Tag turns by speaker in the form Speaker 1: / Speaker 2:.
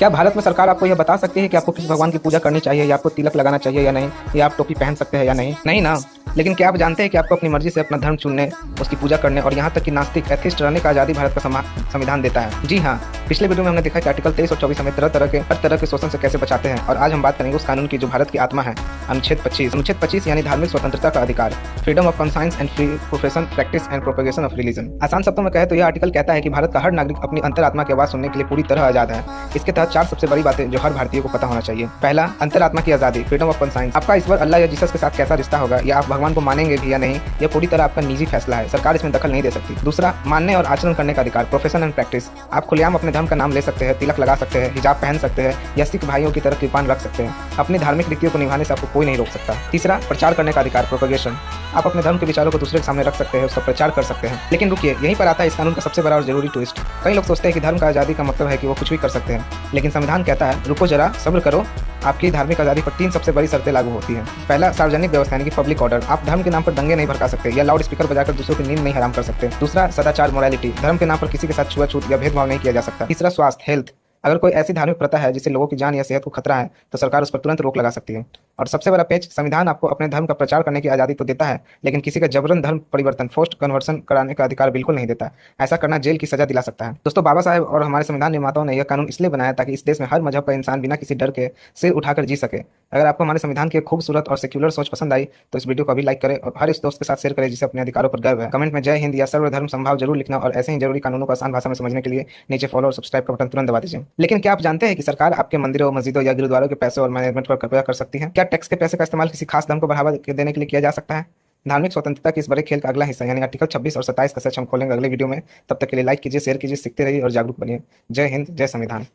Speaker 1: क्या भारत में सरकार आपको यह बता सकती है कि आपको किस भगवान की पूजा करनी चाहिए, या आपको तिलक लगाना चाहिए या नहीं, या आप टोपी पहन सकते हैं या नहीं? नहीं ना। लेकिन क्या आप जानते हैं कि आपको अपनी मर्जी से अपना धर्म चुनने, उसकी पूजा करने और यहाँ तक कि नास्तिक एथिस्ट रहने का आज़ादी भारत का संविधान देता है? जी हाँ। पिछले वीडियो में हमने देखा कि आर्टिकल 23 और 24 हमें हर तरह के शोषण से कैसे बचाते हैं, और आज हम बात करेंगे उस कानून की जो भारत की आत्मा है, अनुच्छेद 25। अनुच्छेद 25 यानी धार्मिक स्वतंत्रता का अधिकार, freedom of conscience and free profession, practice and propagation of religion. आसान शब्दों में कहे तो यह आर्टिकल कहता है कि भारत का हर नागरिक अपनी अंतरात्मा की आवाज सुनने के लिए पूरी तरह आजाद है। इसके तहत 4 सबसे बड़ी बातें जो हर भारतीय को पता होना चाहिए। पहला, अंतरात्मा की आजादी, फ्रीडम ऑफ कॉन्साइंस। आपका ईश्वर अल्लाह या जीसस के साथ कैसा रिश्ता होगा, या आप भगवान को मानेंगे भी या नहीं, यह पूरी तरह आपका निजी फैसला है, सरकार इसमें दखल नहीं दे सकती। दूसरा, मानने और आचरण करने का अधिकार, प्रोफेशन एंड प्रैक्टिस। आप खुलेआम अपने धर्म का नाम ले सकते हैं, तिलक लगा सकते हैं, हिजाब पहन सकते हैं, या सिख भाइयों की तरह कृपान रख सकते हैं। अपनी धार्मिक रीतियों को निभाने से आपको कोई नहीं रोक सकता। तीसरा, प्रचार करने का अधिकार, प्रोपेगेशन। आप अपने धर्म के विचारों को दूसरे के सामने रख सकते हैं, उसका प्रचार कर सकते हैं। लेकिन रुकिए, यहीं पर आता है इस कानून का सबसे बड़ा और जरूरी ट्विस्ट। कई लोग सोचते हैं कि धर्म का आज़ादी का मतलब है कि वो कुछ भी कर सकते हैं, लेकिन संविधान कहता है रुको जरा, सब्र करो। आपकी धार्मिक आज़ादी पर 3 सबसे बड़ी शर्तें लागू होती हैं। पहला, सार्वजनिक व्यवस्था यानी कि पब्लिक ऑर्डर। आप धर्म के नाम पर दंगे नहीं भड़का सकते या लाउड स्पीकर बजाकर दूसरों की नींद नहीं हराम कर सकते। दूसरा, सदाचार मोरालिटी। धर्म के नाम पर किसी के साथ छुआछूत या भेदभाव नहीं किया जा सकता। तीसरा, स्वास्थ्य हेल्थ। अगर कोई ऐसी धार्मिक प्रथा है जिससे लोगों की जान या सेहत को खतरा है, तो सरकार उस पर तुरंत रोक लगा सकती है। और सबसे बड़ा पेच, संविधान आपको अपने धर्म का प्रचार करने की आज़ादी तो देता है, लेकिन किसी का जबरन धर्म परिवर्तन, फोर्स्ड कन्वर्सन कराने का अधिकार बिल्कुल नहीं देता। ऐसा करना जेल की सजा दिला सकता है। दोस्तों, बाबा साहेब और हमारे संविधान निर्माताओं ने यह कानून इसलिए बनाया ताकि इस देश में हर मजहब का इंसान बिना किसी डर के सिर उठाकर जी सके। अगर आपको हमारे संविधान की खूबसूरत और सेक्युलर सोच पसंद आई तो इस वीडियो को अभी लाइक करें और हर इस दोस्त के साथ शेयर करें जिसे अपने अधिकारों पर गर्व है। कमेंट में जय हिंद या सर्वधर्म संभाव जरूर लिखना, और ऐसे ही जरूरी कानूनों को आसान भाषा में समझने के लिए नीचे फॉलो और सब्सक्राइब का बटन तुरंत दबा दीजिए। लेकिन क्या आप जानते हैं कि सरकार आपके मंदिरों, मस्जिदों या गुरुद्वारों के पैसे और मैनेजमेंट पर कब्जा कर सकती है? क्या टैक्स के पैसे का इस्तेमाल किसी खास धर्म को बढ़ावा देने के लिए किया जा सकता है? धार्मिक स्वतंत्रता के इस बड़े खेल का अगला हिस्सा यानी आर्टिकल 26 और 27 का सच हम खोलेंगे अगले वीडियो में। तब तक के लिए लाइक कीजिए, शेयर कीजिए, सीखते रहिए और जागरूक बनिए। जय हिंद, जय संविधान।